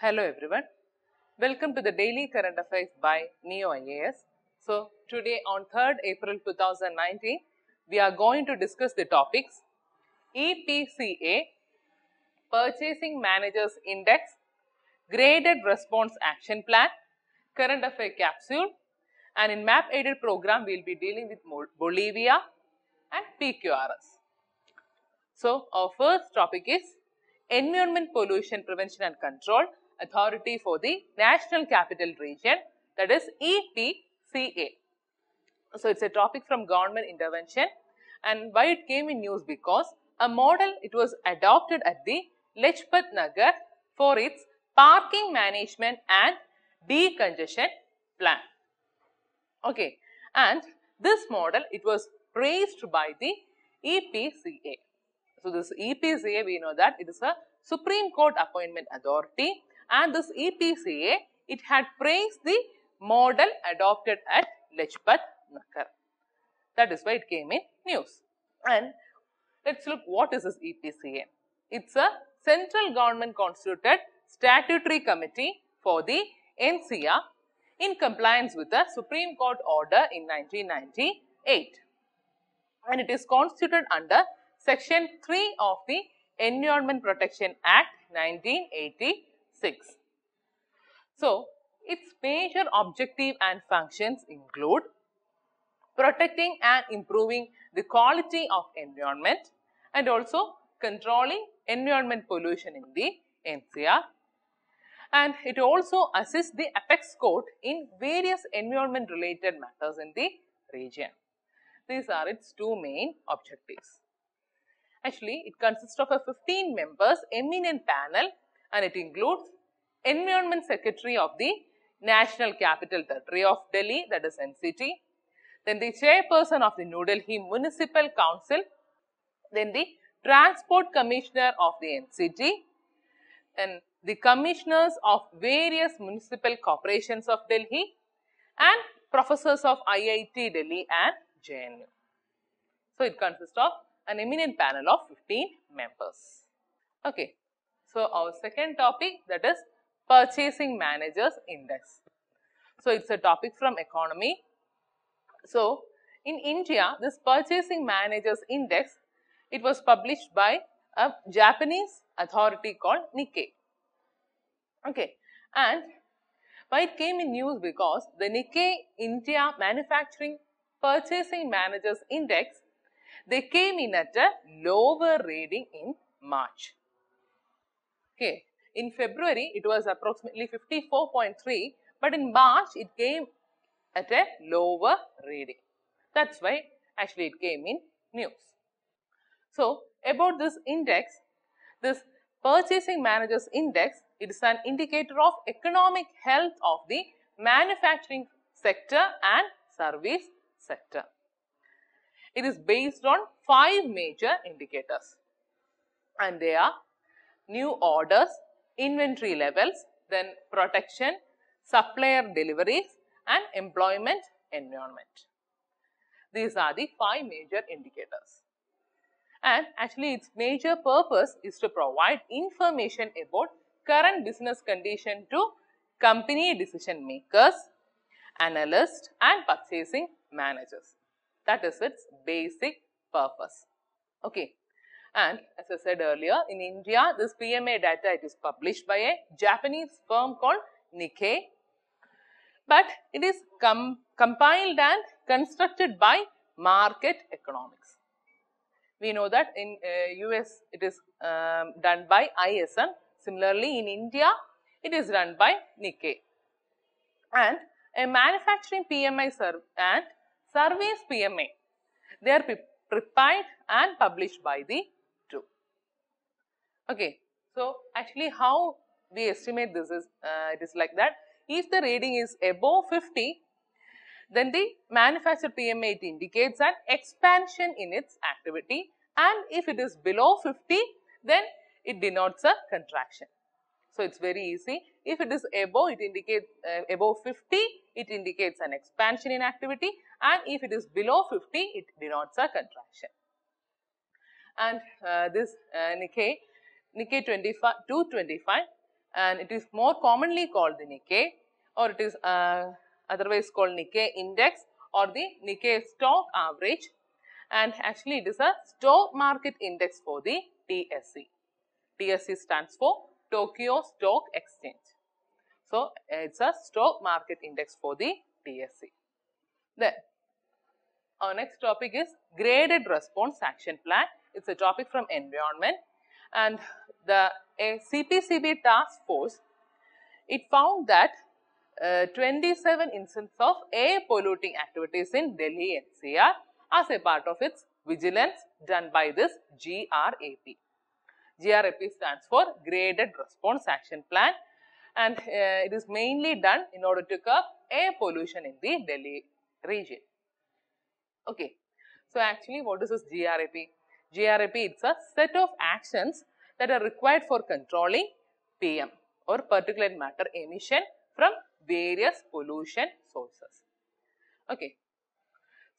Hello everyone, welcome to the Daily Current Affairs by Neo IAS. So today on 3rd April 2019, we are going to discuss the topics EPCA, Purchasing Managers Index, Graded Response Action Plan, Current Affairs Capsule, and in Map Aided Program we will be dealing with Bolivia and PQRS. So our first topic is Environment Pollution Prevention and Control Authority for the National Capital Region, that is EPCA. So it's a topic from government intervention, and why it came in news because a model it was adopted at the Lajpat Nagar for its parking management and decongestion plan. Okay, and this model it was praised by the EPCA. So this EPCA, we know that it is a Supreme Court appointment authority, and this EPCA it had praised the model adopted at Lajpat Nagar. That is why it came in news. And let's look what is this EPCA. It's a central government constituted statutory committee for the NCR in compliance with the Supreme Court order in 1998, and it is constituted under Section 3 of the Environment Protection Act 1986. So, its major objective and functions include protecting and improving the quality of environment and also controlling environment pollution in the NCR, and it also assists the apex court in various environment related matters in the region. These are its two main objectives. Actually, it consists of a 15 members eminent panel, and it includes Environment Secretary of the National Capital Territory of Delhi, that is NCT, then the Chairperson of the New Delhi Municipal Council, then the Transport Commissioner of the NCT, and the Commissioners of various municipal corporations of Delhi, and Professors of IIT Delhi and JNU. So, it consists of an eminent panel of 15 members. Okay. So, our second topic, that is Purchasing Managers Index. So, it's a topic from economy. So, in India, this Purchasing Managers Index, it was published by a Japanese authority called Nikkei. Okay. And why it came in news because the Nikkei India Manufacturing Purchasing Managers Index, they came in at a lower reading in March. Okay. In February, it was approximately 54.3, but in March, it came at a lower reading. That's why actually it came in news. So, about this index, this Purchasing Managers Index, it is an indicator of economic health of the manufacturing sector and service sector. It is based on 5 major indicators, and they are new orders, inventory levels, then protection, supplier deliveries, and employment environment. These are the 5 major indicators. And actually its major purpose is to provide information about current business condition to company decision makers, analysts, and purchasing managers. That is its basic purpose. Okay. And as I said earlier, in India, this PMA data it is published by a Japanese firm called Nikkei, but it is compiled and constructed by market economics. We know that in US it is done by ISM. Similarly, in India, it is done by Nikkei. And a manufacturing PMI and service PMA, they are prepared and published by the two. Okay. So, actually how we estimate this is, it is like that. If the rating is above 50, then the manufacturer PMA it indicates an expansion in its activity, and if it is below 50, then it denotes a contraction. So, it's very easy. If it is above, it indicates above 50, it indicates an expansion in activity, and if it is below 50, it denotes a contraction. And this Nikkei 225 and it is more commonly called the Nikkei, or it is otherwise called Nikkei index or the Nikkei stock average, and actually it is a stock market index for the TSE. TSE stands for Tokyo Stock Exchange. So, it's a stock market index for the TSE. Then, our next topic is graded response action plan. It's a topic from environment, and the CPCB task force, it found that 27 instances of air polluting activities in Delhi NCR as a part of its vigilance done by this GRAP. GRAP stands for Graded Response Action Plan, and it is mainly done in order to curb air pollution in the Delhi region. Okay, so actually what is this GRAP? GRAP, it's a set of actions that are required for controlling PM or particulate matter emission from various pollution sources. Okay,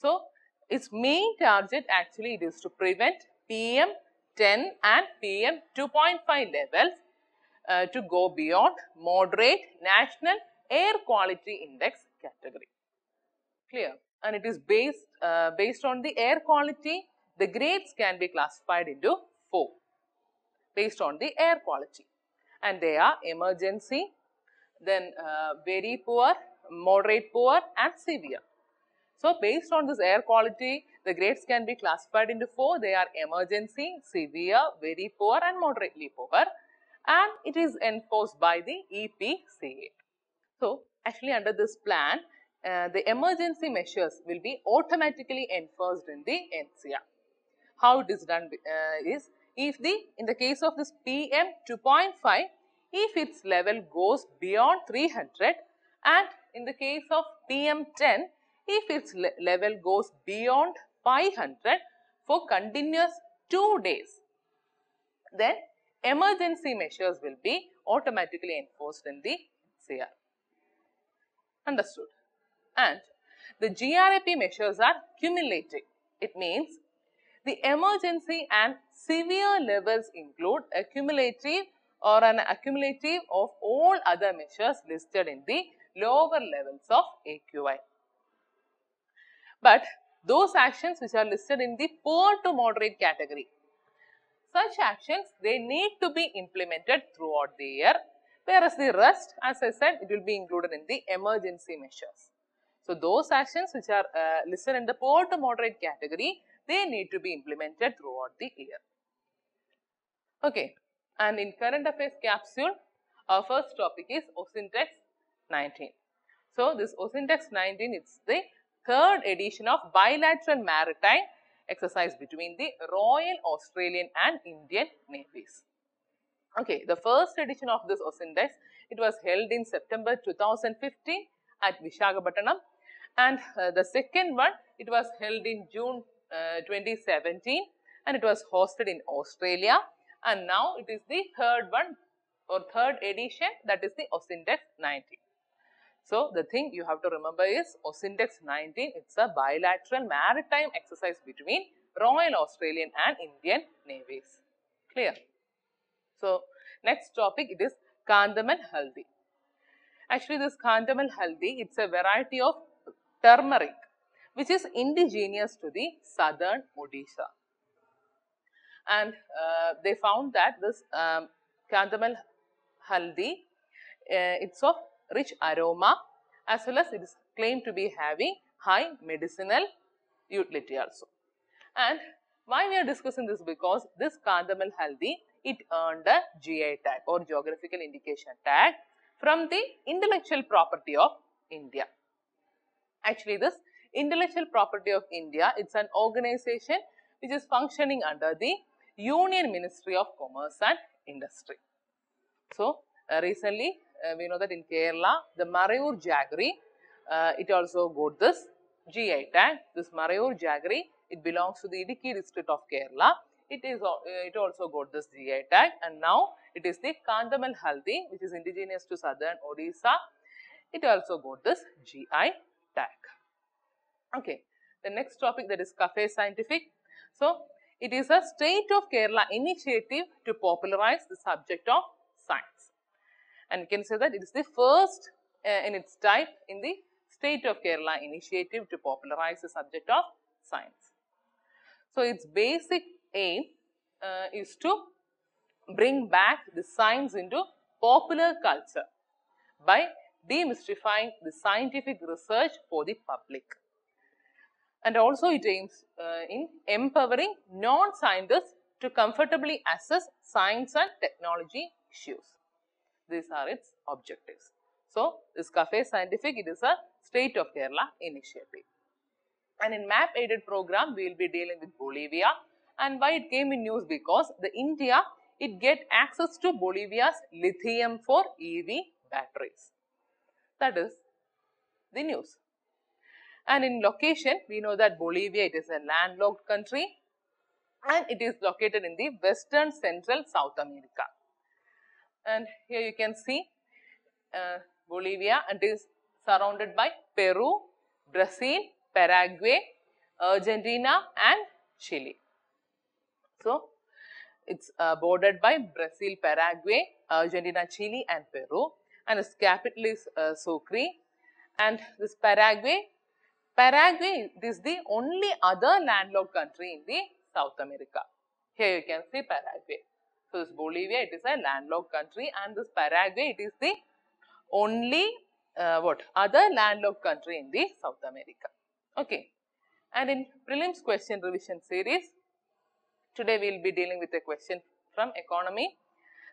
so its main target actually it is to prevent PM 10 and PM 2.5 levels to go beyond moderate national air quality index category. Clear? And it is based on the air quality. The grades can be classified into 4 based on the air quality, and they are emergency, then very poor, moderate poor, and severe. So, based on this air quality, the grades can be classified into 4. They are emergency, severe, very poor, and moderately poor, and it is enforced by the EPCA. So, actually under this plan, the emergency measures will be automatically enforced in the NCR. How it is done is, if in the case of this PM 2.5, if its level goes beyond 300, and in the case of PM 10, if its level goes beyond 500 for continuous 2 days, then emergency measures will be automatically enforced in the NCR. Understood? And the GRAP measures are cumulative. It means the emergency and severe levels include a cumulative or an accumulative of all other measures listed in the lower levels of AQI. But those actions which are listed in the poor to moderate category, such actions, they need to be implemented throughout the year, whereas the rest, as I said, it will be included in the emergency measures. So, those actions which are listed in the poor to moderate category, they need to be implemented throughout the year. Okay, and in current affairs capsule, our first topic is OSINTEX 19. So, this OSINTEX 19 is the third edition of bilateral maritime exercise between the Royal Australian and Indian Navies. Okay, the first edition of this OSINTEX, it was held in September 2015 at Visakhapatnam, and the second one, it was held in June 2017, and it was hosted in Australia, and now it is the third one or third edition, that is the OSINTEX 19. So, the thing you have to remember is OSINTEX 19, it's a bilateral maritime exercise between Royal Australian and Indian Navies. Clear? So, next topic, it is Kandaman Haldi. Actually, this Kandaman Haldi, it's a variety of turmeric which is indigenous to the southern Odisha. And they found that this Kandaman Haldi, it's of rich aroma, as well as it is claimed to be having high medicinal utility also. And why we are discussing this? Because this Kandaman Haldi, it earned a GI tag or geographical indication tag from the intellectual property of India. Actually, this intellectual property of India, it's an organization which is functioning under the Union Ministry of Commerce and Industry. So, recently we know that in Kerala, the Marayur jaggery, it also got this GI tag. This Marayur jaggery, it belongs to the Idukki district of Kerala. It also got this GI tag, and now it is the Kandaman Haldi, which is indigenous to southern Odisha. It also got this GI tag. Okay, the next topic, that is Cafe Scientific. So, it is a state of Kerala initiative to popularize the subject of science. and you can say that it is the first in its type in the state of Kerala initiative to popularize the subject of science. So, its basic aim is to bring back the science into popular culture by demystifying the scientific research for the public. And also it aims in empowering non-scientists to comfortably assess science and technology issues. These are its objectives. So, this Cafe Scientific, it is a State of Kerala initiative. And in map aided program, we will be dealing with Bolivia. And why it came in news? Because the India, it get access to Bolivia's lithium for EV batteries. That is the news. And in location, we know that Bolivia, it is a landlocked country and it is located in the western central South America. And here you can see Bolivia, and it is surrounded by Peru, Brazil, Paraguay, Argentina and Chile. So, it's bordered by Brazil, Paraguay, Argentina, Chile and Peru, and its capital is Sucre. And this Paraguay is the only other landlocked country in the South America. Here you can see Paraguay. So, this Bolivia, it is a landlocked country, and this Paraguay, it is the only other landlocked country in the South America. Okay. And in prelims question revision series, today we will be dealing with a question from economy.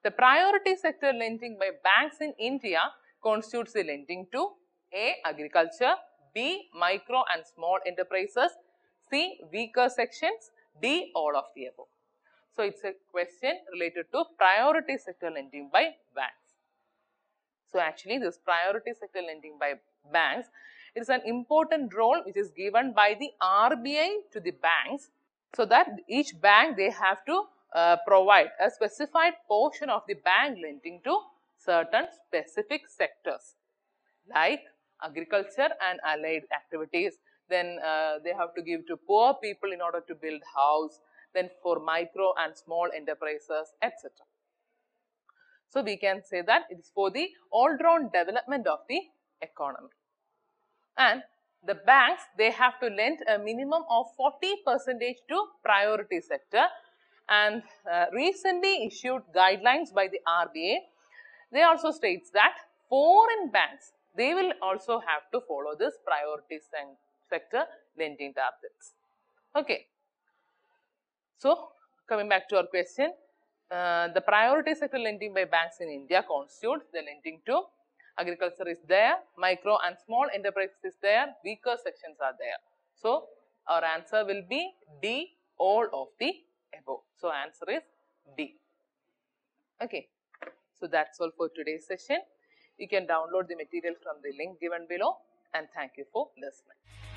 The priority sector lending by banks in India constitutes the lending to A. Agriculture, B. Micro and small enterprises, C. Weaker sections, D. All of the above. So, it is a question related to priority sector lending by banks. So, actually this priority sector lending by banks, it is an important role which is given by the RBI to the banks, so that each bank, they have to provide a specified portion of the bank lending to certain specific sectors like agriculture and allied activities. Then they have to give to poor people in order to build house, then for micro and small enterprises, etc. So, we can say that it is for the all-round development of the economy. And the banks, they have to lend a minimum of 40% to priority sector, and recently issued guidelines by the RBI, they also states that foreign banks, they will also have to follow this priority sector lending targets. Okay. So, coming back to our question, the priority sector lending by banks in India constitutes the lending to agriculture is there, micro and small enterprises is there, weaker sections are there. So, our answer will be D, all of the above. So, answer is D. Okay. So, that's all for today's session. You can download the material from the link given below, and thank you for listening.